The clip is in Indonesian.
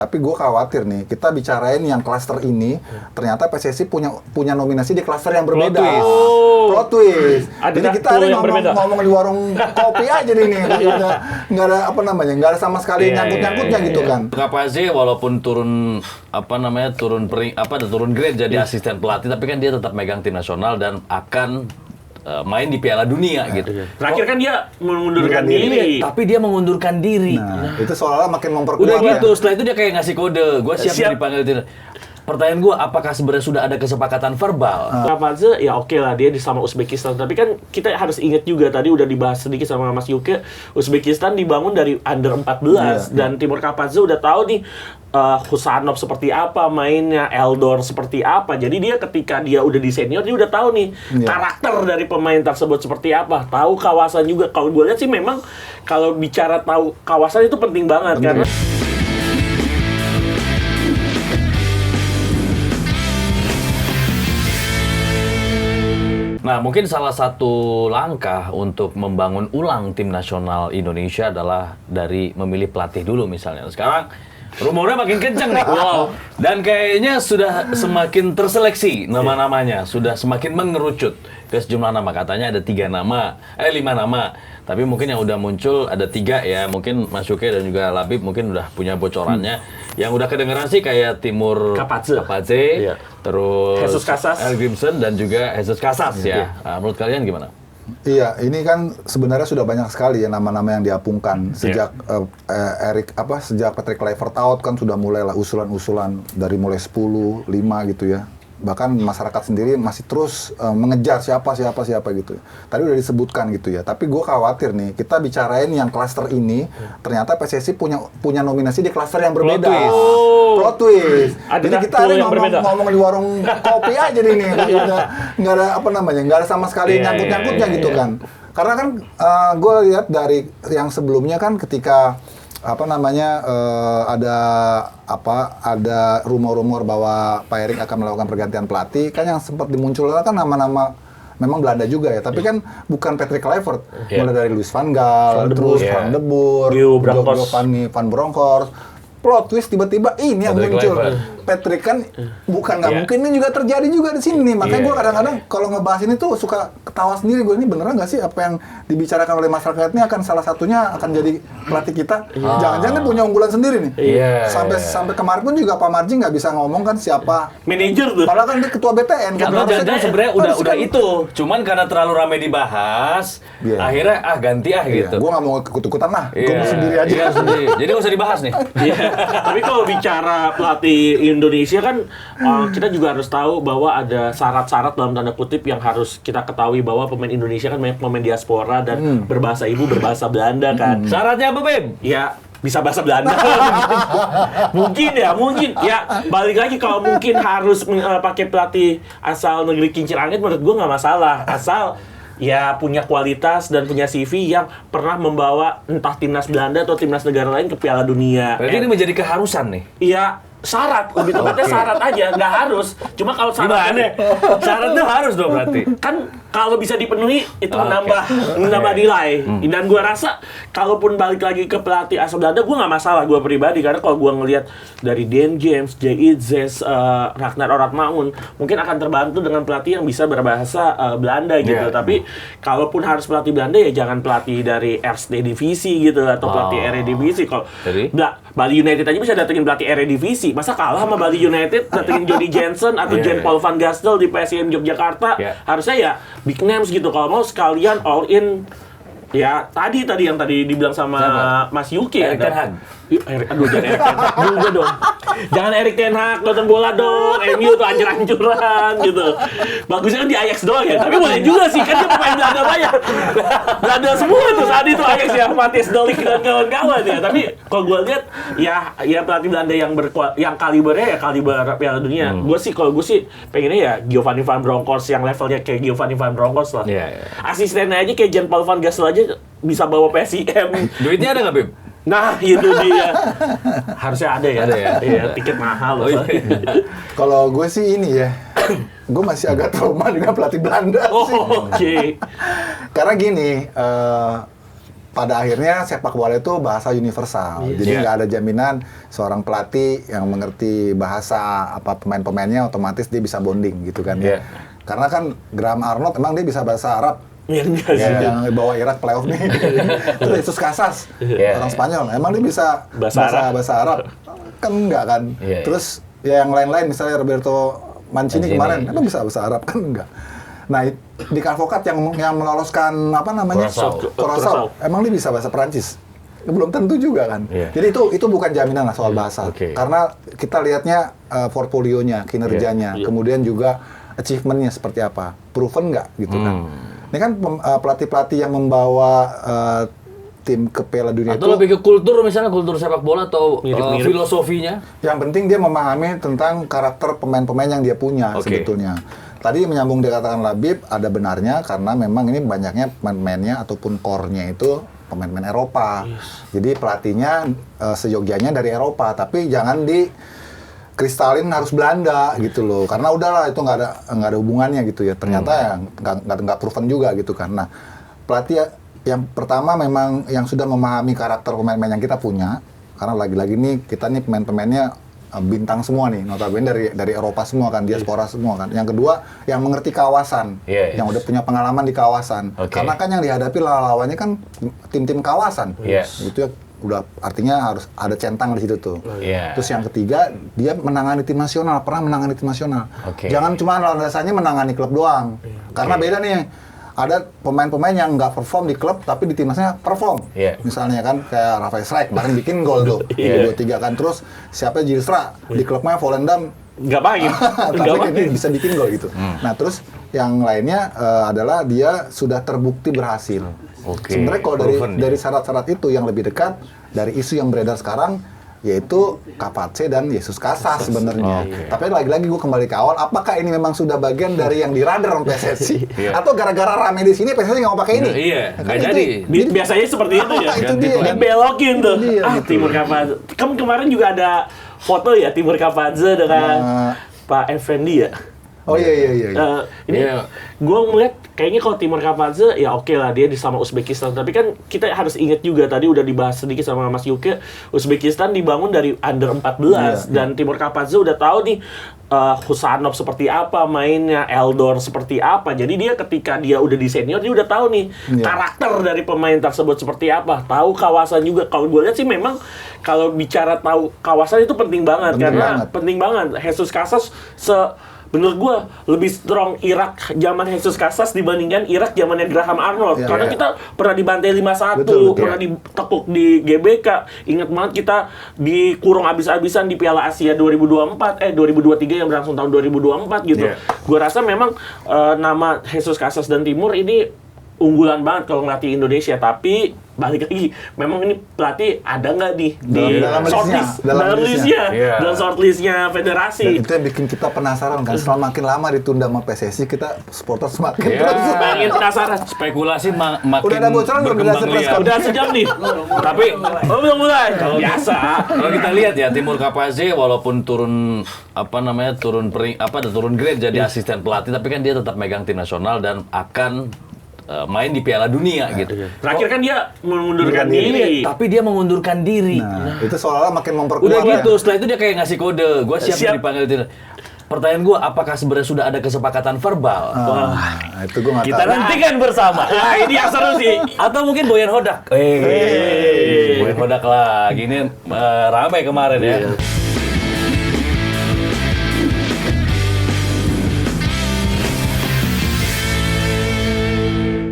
Tapi gue khawatir nih, kita bicarain yang klaster ini, ternyata PSSI punya nominasi di klaster yang berbeda. Plot twist. Jadi kita hari ngomong di warung kopi aja nih, nggak ada nggak ada sama sekali nyangkut-nyangkutnya gitu kan. Kapazzi walaupun turun grade jadi asisten pelatih, tapi kan dia tetap megang tim nasional dan akan main di Piala Dunia gitu. Terakhir kan dia mengundurkan diri. Tapi dia mengundurkan diri. Nah, itu seolah-olah makin memperkuat. Udah gitu, setelah itu dia kayak ngasih kode, gue siap dipanggil tim. Pertanyaan gue, apakah sebenarnya sudah ada kesepakatan verbal? Kapazzi ya oke lah, dia sama Uzbekistan. Tapi kan kita harus ingat juga, tadi udah dibahas sedikit sama Mas Yuke, Uzbekistan dibangun dari under 14. Dan Timur Kapazzi udah tahu nih, Husanov seperti apa mainnya, Eldor seperti apa. Jadi dia ketika dia udah di senior, dia udah tahu nih karakter dari pemain tersebut seperti apa. Tahu kawasan juga. Kalau gue lihat sih memang kalau bicara tahu kawasan itu penting banget. Karena Nah, mungkin salah satu langkah untuk membangun ulang tim nasional Indonesia adalah dari memilih pelatih dulu misalnya. Sekarang rumornya makin kencang nih. Wow. Dan kayaknya sudah semakin terseleksi nama-namanya, sudah semakin mengerucut ke sejumlah nama. Katanya ada 5 nama. Tapi mungkin yang udah muncul ada 3 ya. Mungkin Mas Yuke dan juga Labib mungkin udah punya bocorannya. Yang udah kedengeran sih kayak Timur Kapazzi, terus Jesus Casas, Grimson dan juga Jesus Casas ya. Nah, menurut kalian gimana? Iya, ini kan sebenarnya sudah banyak sekali ya nama-nama yang diapungkan sejak sejak Patrick Kluivert out kan sudah mulailah usulan-usulan dari mulai 10, 5 gitu ya. Bahkan masyarakat sendiri masih terus mengejar siapa gitu. Tadi udah disebutkan gitu ya. Tapi gue khawatir nih, kita bicarain yang klaster ini, ternyata PSSI punya nominasi di klaster yang berbeda. Plot twist. Jadi kita hari ngomong di warung kopi aja nih, nggak ada nggak ada sama sekali nyangkut-nyangkutnya gitu kan. Karena kan gue lihat dari yang sebelumnya kan ketika ada rumor-rumor bahwa Pak Erik akan melakukan pergantian pelatih, kan yang sempat dimunculkan kan nama-nama memang Belanda juga ya, tapi kan bukan Patrick Kluivert, mulai dari Louis van Gaal, terus Van de Boer, Giovanni Van Bronckhorst. Plot twist tiba-tiba ini yang muncul. Patrick kan bukan nggak mungkin, ini juga terjadi juga di sini. Makanya gue kadang-kadang kalau ngebahas ini tuh suka ketawa sendiri. Gue ini beneran nggak sih apa yang dibicarakan oleh masyarakat ini akan salah satunya akan jadi pelatih kita? Jangan-jangan dia punya unggulan sendiri nih. Sampai kemarin pun juga Pak Marji nggak bisa ngomong kan siapa manajer tuh. Padahal kan dia ketua BTN kan. Karena jangan sebenarnya udah itu. Cuman karena terlalu ramai dibahas, akhirnya ganti gitu. Gue nggak mau ikut-ikutan lah. Gue mau sendiri aja. Jadi nggak usah dibahas nih. Tapi kalau bicara pelatih Indonesia kan kita juga harus tahu bahwa ada syarat-syarat dalam tanda kutip yang harus kita ketahui bahwa pemain Indonesia kan banyak pemain diaspora dan berbahasa ibu berbahasa Belanda kan. Syaratnya apa, Bim? Ya bisa bahasa Belanda. mungkin ya balik lagi kalau mungkin harus pakai pelatih asal negeri kincir angin, menurut gue nggak masalah asal ya punya kualitas dan punya CV yang pernah membawa entah timnas Belanda atau timnas negara lain ke Piala Dunia. Berarti ini menjadi keharusan nih? Iya, syarat, lebih tepatnya syarat aja, nggak harus. Cuma kalau syarat syaratnya harus dong berarti. Kan kalau bisa dipenuhi itu menambah nilai. Dan gua rasa kalaupun balik lagi ke pelatih asal Belanda, gua nggak masalah gua pribadi, karena kalau gua ngelihat dari Dan James, Jay Itzes, Ragnar Oratmaun, mungkin akan terbantu dengan pelatih yang bisa berbahasa Belanda gitu. Tapi kalaupun harus pelatih Belanda ya jangan pelatih dari Eerste Divisi gitu atau pelatih Eredivisie. Kalau Bali United aja bisa datengin pelatih Eredivisie. Masa kalah sama Bali United datengin Jody Jensen atau Jean-Paul van Gastel di PSM Yogyakarta? Harusnya ya big names gitu. Kalau mau sekalian all in ya tadi yang dibilang sama Mas Yuki Erik Ten Hag. Aduh, jangan Erik Ten Hag juga dong. Jangan Erik Ten Hag nonton bola dong. MU tuh anjur-anjuran gitu. Bagusnya kan di Ajax doang ya. Tapi boleh juga sih, kan dia pemain Belanda banyak. Belanda semua tuh saat itu Ajax ya, Matthijs de Ligt dan kawan-kawan ya. Tapi kalau gue lihat ya pelatih Belanda yang kalibernya ya kaliber Piala Dunia. Gue sih pengennya ya Giovanni Van Bronckhorst yang levelnya kayak Giovanni Van Bronckhorst lah. Asistennya aja kayak Jean-Paul van Gastel aja bisa bawa PSIM. Duitnya ada nggak, Bim? Nah, itu dia. Harusnya ada ya. Iya, tiket mahal loh. Kalau gue sih ini ya, gue masih agak trauma dengan pelatih Belanda sih. Oke. Karena gini, pada akhirnya sepak bola itu bahasa universal. Jadi nggak ada jaminan seorang pelatih yang mengerti bahasa apa pemain-pemainnya otomatis dia bisa bonding gitu kan ya. Karena kan Graham Arnold emang dia bisa bahasa Arab. Ya, enggak sih. Yang bawa Irak playoff nih. Terus Jesus Casas, orang Spanyol. Emang dia bisa bahasa Arab? Kan enggak kan. Terus ya yang lain-lain misalnya Roberto Mancini kemarin, emang bisa bahasa Arab kan enggak. Nah, di Advokat yang meloloskan apa namanya? Curaçao. Emang dia bisa bahasa Perancis? Belum tentu juga kan. Jadi itu bukan jaminan lah soal bahasa. Karena kita lihatnya portfolionya, kinerjanya, kemudian juga achievement-nya seperti apa. Proven nggak gitu kan. Ini kan pelatih-pelatih yang membawa tim ke Piala Dunia atau lebih ke kultur, misalnya kultur sepak bola atau filosofinya. Yang penting dia memahami tentang karakter pemain-pemain yang dia punya sebetulnya. Tadi menyambung dikatakan Labib, ada benarnya karena memang ini banyaknya pemain-pemainnya ataupun core-nya itu pemain-pemain Eropa. Jadi pelatihnya seyogyanya dari Eropa, tapi jangan di kristalin harus Belanda gitu loh, karena udahlah itu nggak ada hubungannya gitu ya. Ternyata ya nggak proven juga gitu kan. Nah, pelatih yang pertama memang yang sudah memahami karakter pemain-pemain yang kita punya, karena lagi-lagi nih kita nih pemain-pemainnya bintang semua nih, notabene dari Eropa semua kan, diaspora semua kan. Yang kedua, yang mengerti kawasan, yang udah punya pengalaman di kawasan. Karena kan yang dihadapi lawannya kan tim-tim kawasan, gitu ya. Udah artinya harus ada centang di situ tuh. Terus yang ketiga, dia menangani tim nasional, pernah menangani tim nasional. Jangan cuma landasannya menangani klub doang. Karena beda nih. Ada pemain-pemain yang nggak perform di klub tapi di timnasnya perform. Misalnya kan kayak Rafael Strijk kemarin bikin gol tuh. 2-3 kan. Terus siapa Zilstra di klubnya Volendam nggak main. tapi ini bisa bikin gol gitu. Nah, terus yang lainnya adalah dia sudah terbukti berhasil. Sebenarnya kalau dari syarat-syarat itu yang lebih dekat dari isu yang beredar sekarang yaitu Kapatse dan Jesus Casas sebenarnya. Tapi lagi-lagi gue kembali ke awal, apakah ini memang sudah bagian dari yang diradar oleh PSSI? Atau gara-gara rame di sini PSSI nggak mau pakai ini? Nggak jadi. Biasanya seperti itu ya. Itu dia. Dibelokin tuh. Timur Kapatse. Kan kemarin juga ada foto ya Timur Kapatse dengan Pak Effendi ya. Oh iya. Ini gue ngeliat kayaknya kalau Timur Kapatse ya oke lah dia sama Uzbekistan, tapi kan kita harus ingat juga tadi udah dibahas sedikit sama Mas Yuke, Uzbekistan dibangun dari under 14 dan Timur Kapatse udah tahu nih Husanov seperti apa mainnya, Eldor seperti apa. Jadi dia ketika dia udah di senior dia udah tahu nih karakter dari pemain tersebut seperti apa, tahu kawasan juga. Kalau gue lihat sih memang kalau bicara tahu kawasan itu penting banget penting banget. Jesus Casas menurut gue lebih strong Irak zaman Jesus Casas dibandingkan Irak zamannya Graham Arnold. Karena kita pernah dibantai 5-1, pernah ditekuk di GBK. Ingat banget kita dikurung abis-abisan di Piala Asia 2023 yang berlangsung tahun 2024 gitu. Gue rasa memang nama Jesus Casas dan Timur ini unggulan banget kalau ngelatih Indonesia, tapi balik lagi, memang ini pelatih ada nggak di dalam shortlistnya federasi. Dan itu yang bikin kita penasaran kan, setelah makin lama ditunda sama PSSI, kita supporter semakin makin penasaran. Spekulasi makin udah ada bocoran berkembang liar. Udah sejam nih. Tapi belum mulai. Biasa. Kalau kita lihat ya Timur Kapatse walaupun turun grade jadi asisten pelatih, tapi kan dia tetap megang tim nasional dan akan main di Piala Dunia gitu. Terakhir kan dia mengundurkan diri. Tapi dia mengundurkan diri. Nah, itu seolah-olah makin memperkuat. Udah gitu, setelah itu dia kayak ngasih kode, gue siap dipanggil itu. Pertanyaan gue, apakah sebenarnya sudah ada kesepakatan verbal? Itu gue nggak tahu. Kita nantikan bersama. Nah, ini yang seru sih. Atau mungkin Boyan Hodak. Boyan Hodak lagi, ini ramai kemarin ya.